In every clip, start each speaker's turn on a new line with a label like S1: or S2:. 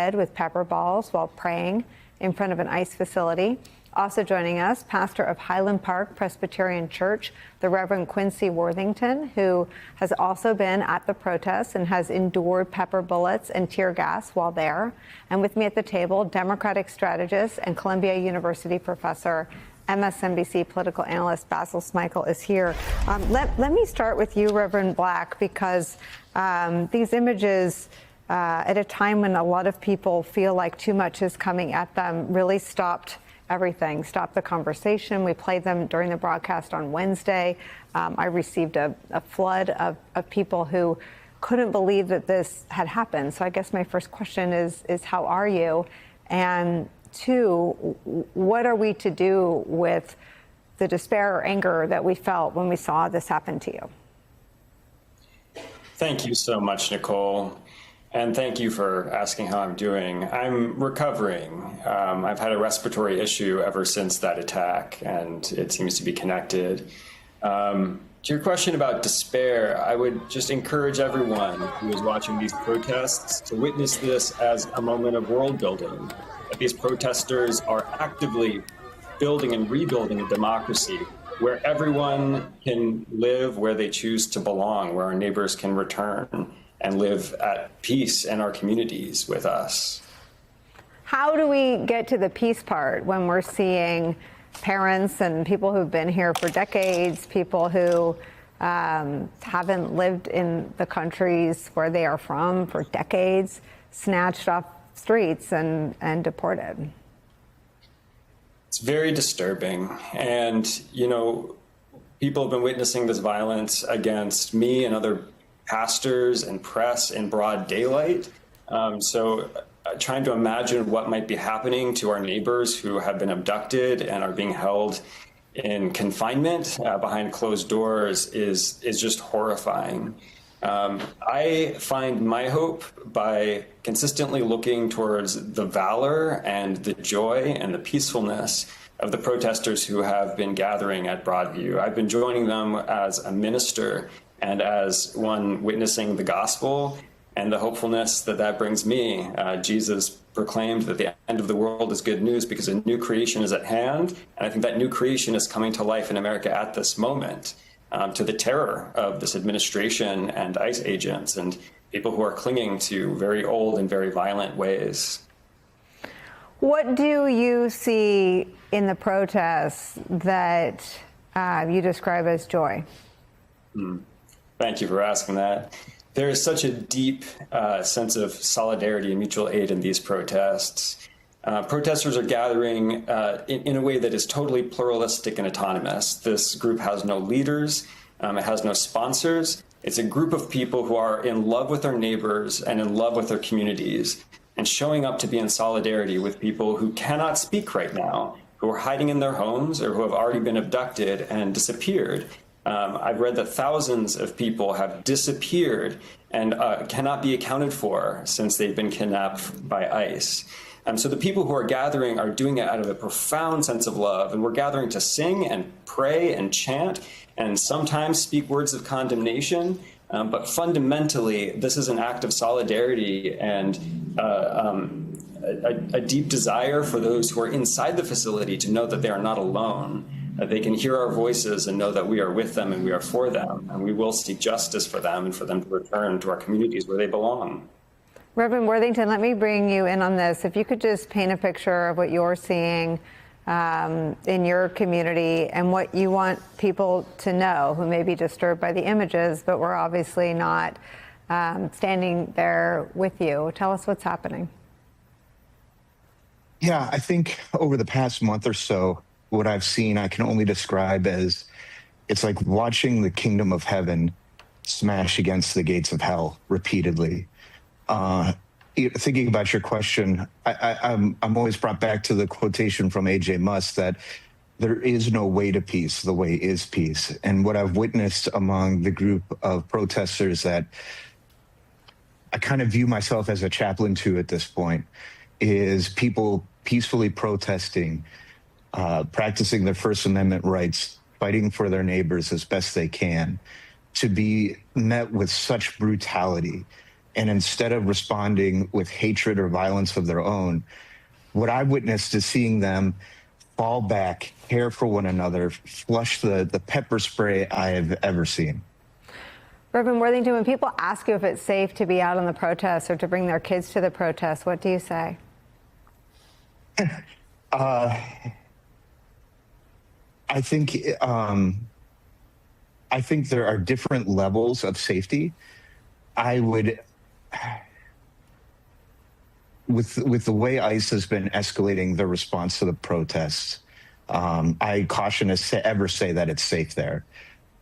S1: with pepper balls while praying in front of an ICE facility. Also joining us, pastor of Highland Park Presbyterian Church, the Reverend Quincy Worthington, who has also been at the protests and has endured pepper bullets and tear gas while there. And with me at the table, Democratic strategist and Columbia University professor, MSNBC political analyst Basil Smikle is here. Let me start with you, Reverend Black, because these images at a time when a lot of people feel like too much is coming at them really stopped everything, stopped the conversation. We played them during the broadcast on Wednesday. I received a flood of people who couldn't believe that this had happened. So I guess my first question is how are you? And two, what are we to do with the despair or anger that we felt when we saw this happen to you?
S2: Thank you so much, Nicole. And thank you for asking how I'm doing. I'm recovering. I've had a respiratory issue ever since that attack, and it seems to be connected. To your question about despair, I would just encourage everyone who is watching these protests to witness this as a moment of world building. That these protesters are actively building and rebuilding a democracy where everyone can live where they choose to belong, where our neighbors can return and live at peace in our communities with us.
S1: How do we get to the peace part when we're seeing parents and people who've been here for decades, people who haven't lived in the countries where they are from for decades, snatched off streets and deported?
S2: It's very disturbing. And, people have been witnessing this violence against me and other pastors and press in broad daylight. Trying to imagine what might be happening to our neighbors who have been abducted and are being held in confinement behind closed doors is just horrifying. I find my hope by consistently looking towards the valor and the joy and the peacefulness of the protesters who have been gathering at Broadview. I've been joining them as a minister and as one witnessing the gospel and the hopefulness that brings me. Jesus proclaimed that the end of the world is good news because a new creation is at hand. And I think that new creation is coming to life in America at this moment, to the terror of this administration and ICE agents and people who are clinging to very old and very violent ways.
S1: What do you see in the protests that you describe as joy?
S2: Thank you for asking that. There is such a deep sense of solidarity and mutual aid in these protests. Protesters are gathering in a way that is totally pluralistic and autonomous. This group has no leaders, it has no sponsors. It's a group of people who are in love with their neighbors and in love with their communities and showing up to be in solidarity with people who cannot speak right now, who are hiding in their homes or who have already been abducted and disappeared. I've read that thousands of people have disappeared and cannot be accounted for since they've been kidnapped by ICE. So the people who are gathering are doing it out of a profound sense of love, and we're gathering to sing and pray and chant and sometimes speak words of condemnation. But fundamentally, this is an act of solidarity and a deep desire for those who are inside the facility to know that they are not alone. They can hear our voices and know that we are with them and we are for them, and we will seek justice for them and for them to return to our communities where they belong.
S1: Reverend Worthington, let me bring you in on this. If you could just paint a picture of what you're seeing in your community and what you want people to know who may be disturbed by the images, but we're obviously not standing there with you. Tell us what's happening.
S3: Yeah, I think over the past month or so, what I've seen, I can only describe as it's like watching the kingdom of heaven smash against the gates of hell repeatedly. Thinking about your question, I'm always brought back to the quotation from A.J. Musk that there is no way to peace, the way is peace. And what I've witnessed among the group of protesters that I kind of view myself as a chaplain to at this point is people peacefully protesting, practicing their First Amendment rights, fighting for their neighbors as best they can, to be met with such brutality And instead of responding with hatred or violence of their own, what I witnessed is seeing them fall back, care for one another, flush the pepper spray I have ever seen.
S1: Reverend Worthington, when people ask you if it's safe to be out on the protests or to bring their kids to the protests, what do you say?
S3: I think there are different levels of safety. I would, with the way ICE has been escalating their response to the protests, I caution us to ever say that it's safe there.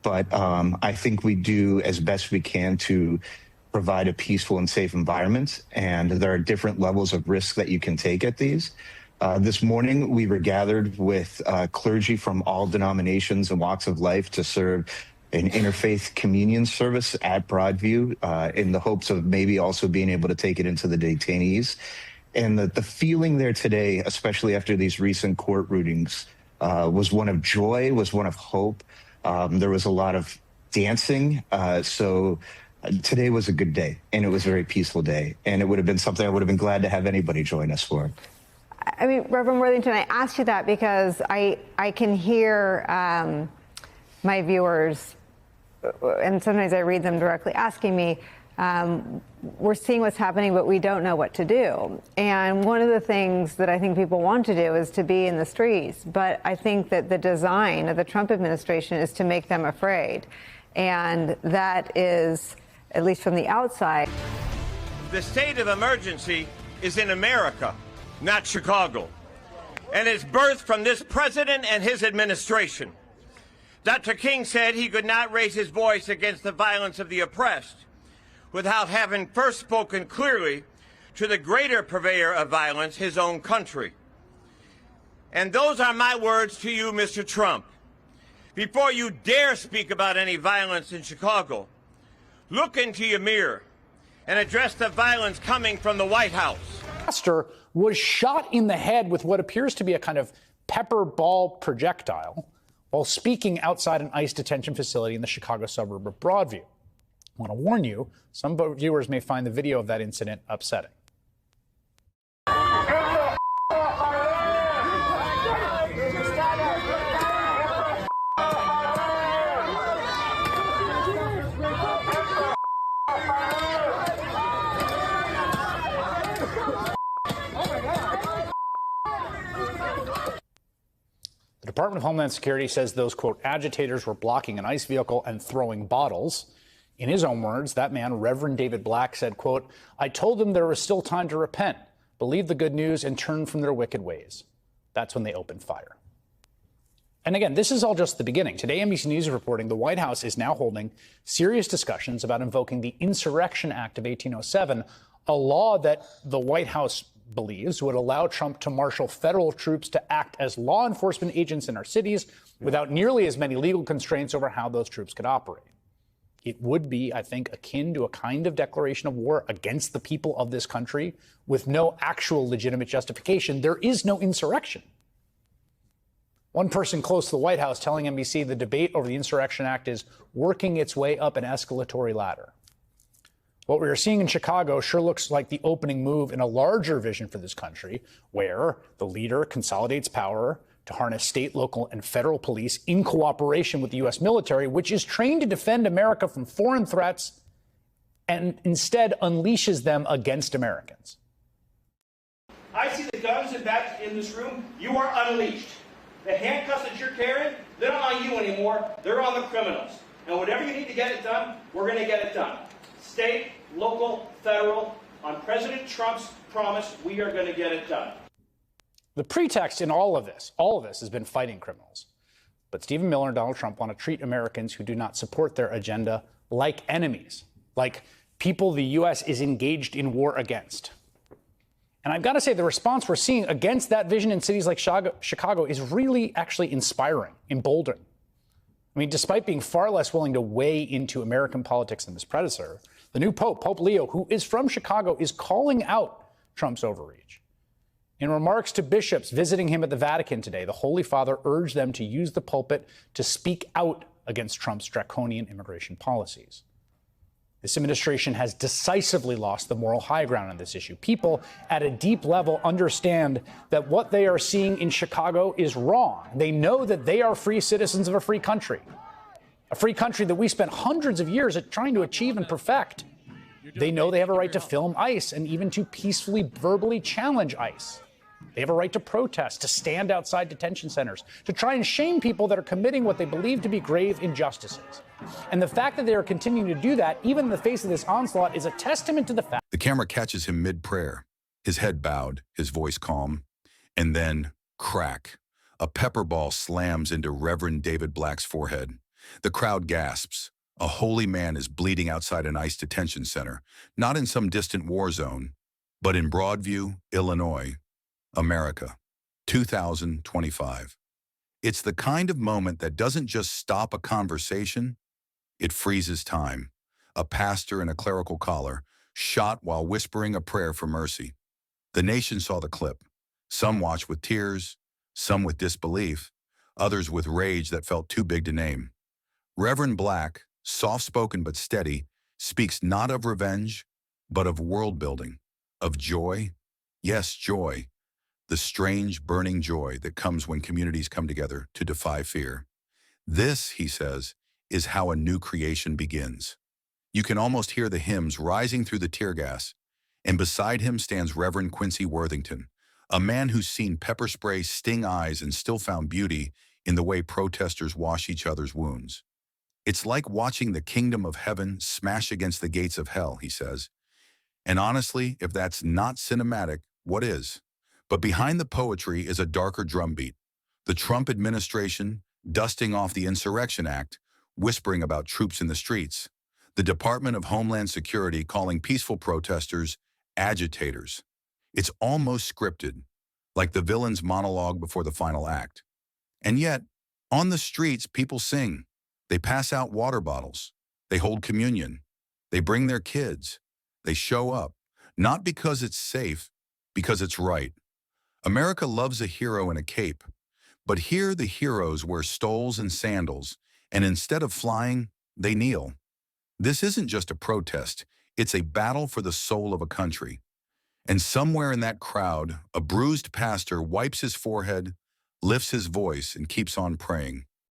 S3: But I think we do as best we can to provide a peaceful and safe environment. And there are different levels of risk that you can take at these. This morning, we were gathered with clergy from all denominations and walks of life to serve an interfaith communion service at Broadview in the hopes of maybe also being able to take it into the detainees. And the feeling there today, especially after these recent court rulings, was one of joy, was one of hope. There was a lot of dancing. So today was a good day, and it was a very peaceful day. And it would have been something I would have been glad to have anybody join us for.
S1: I mean, Reverend Worthington, I asked you that because I can hear my viewers, and sometimes I read them directly asking me, we're seeing what's happening, but we don't know what to do. And one of the things that I think people want to do is to be in the streets. But I think that the design of the Trump administration is to make them afraid. And that is, at least from the outside.
S4: The state of emergency is in America, not Chicago. And it's birthed from this president and his administration. Dr. King said he could not raise his voice against the violence of the oppressed without having first spoken clearly to the greater purveyor of violence, his own country. And those are my words to you, Mr. Trump. Before you dare speak about any violence in Chicago, look into your mirror and address the violence coming from the White House.
S5: Pastor was shot in the head with what appears to be a kind of pepper ball projectile while speaking outside an ICE detention facility in the Chicago suburb of Broadview. I want to warn you, some viewers may find the video of that incident upsetting. The Department of Homeland Security says those, quote, agitators were blocking an ICE vehicle and throwing bottles. In his own words, that man, Reverend David Black, said, quote, I told them there was still time to repent, believe the good news, and turn from their wicked ways. That's when they opened fire. And again, this is all just the beginning. Today, NBC News is reporting the White House is now holding serious discussions about invoking the Insurrection Act of 1807, a law that the White House believes would allow Trump to marshal federal troops to act as law enforcement agents in our cities without nearly as many legal constraints over how those troops could operate. It would be, I think, akin to a kind of declaration of war against the people of this country with no actual legitimate justification. There is no insurrection. One person close to the White House telling NBC the debate over the Insurrection Act is working its way up an escalatory ladder. What we are seeing in Chicago sure looks like the opening move in a larger vision for this country, where the leader consolidates power to harness state, local, and federal police in cooperation with the U.S. military, which is trained to defend America from foreign threats, and instead unleashes them against Americans.
S6: I see the guns and bats in this room. You are unleashed. The handcuffs that you're carrying, they're not on you anymore. They're on the criminals. And whatever you need to get it done, we're going to get it done. State, local, federal, on President Trump's promise, we are going to get it done.
S5: The pretext in all of this has been fighting criminals. But Stephen Miller and Donald Trump want to treat Americans who do not support their agenda like enemies, like people the U.S. is engaged in war against. And I've got to say, the response we're seeing against that vision in cities like Chicago is really actually inspiring, emboldening. I mean, despite being far less willing to weigh into American politics than his predecessor, the new Pope, Pope Leo, who is from Chicago, is calling out Trump's overreach. In remarks to bishops visiting him at the Vatican today, the Holy Father urged them to use the pulpit to speak out against Trump's draconian immigration policies. This administration has decisively lost the moral high ground on this issue. People at a deep level understand that what they are seeing in Chicago is wrong. They know that they are free citizens of a free country that we spent hundreds of years at trying to achieve and perfect. They know they have a right to film ICE and even to peacefully, verbally challenge ICE. They have a right to protest, to stand outside detention centers, to try and shame people that are committing what they believe to be grave injustices. And the fact that they are continuing to do that, even in the face of this onslaught, is a testament to the fact.
S7: The camera catches him mid-prayer, his head bowed, his voice calm, and then, crack, a pepper ball slams into Reverend David Black's forehead. The crowd gasps. A holy man is bleeding outside an ICE detention center, not in some distant war zone, but in Broadview, Illinois, America, 2025. It's the kind of moment that doesn't just stop a conversation, it freezes time. A pastor in a clerical collar, shot while whispering a prayer for mercy. The nation saw the clip. Some watched with tears, some with disbelief, others with rage that felt too big to name. Reverend Black, soft-spoken but steady, speaks not of revenge, but of world-building, of joy. Yes, joy. The strange, burning joy that comes when communities come together to defy fear. This, he says, is how a new creation begins. You can almost hear the hymns rising through the tear gas, and beside him stands Reverend Quincy Worthington, a man who's seen pepper spray sting eyes and still found beauty in the way protesters wash each other's wounds. It's like watching the kingdom of heaven smash against the gates of hell, he says. And honestly, if that's not cinematic, what is? But behind the poetry is a darker drumbeat. The Trump administration dusting off the Insurrection Act, whispering about troops in the streets. The Department of Homeland Security calling peaceful protesters agitators. It's almost scripted, like the villain's monologue before the final act. And yet, on the streets, people sing. They pass out water bottles. They hold communion. They bring their kids. They show up, not because it's safe, because it's right. America loves a hero in a cape, but here the heroes wear stoles and sandals, and instead of flying, they kneel. This isn't just a protest, it's a battle for the soul of a country. And somewhere in that crowd, a bruised pastor wipes his forehead, lifts his voice, and keeps on praying.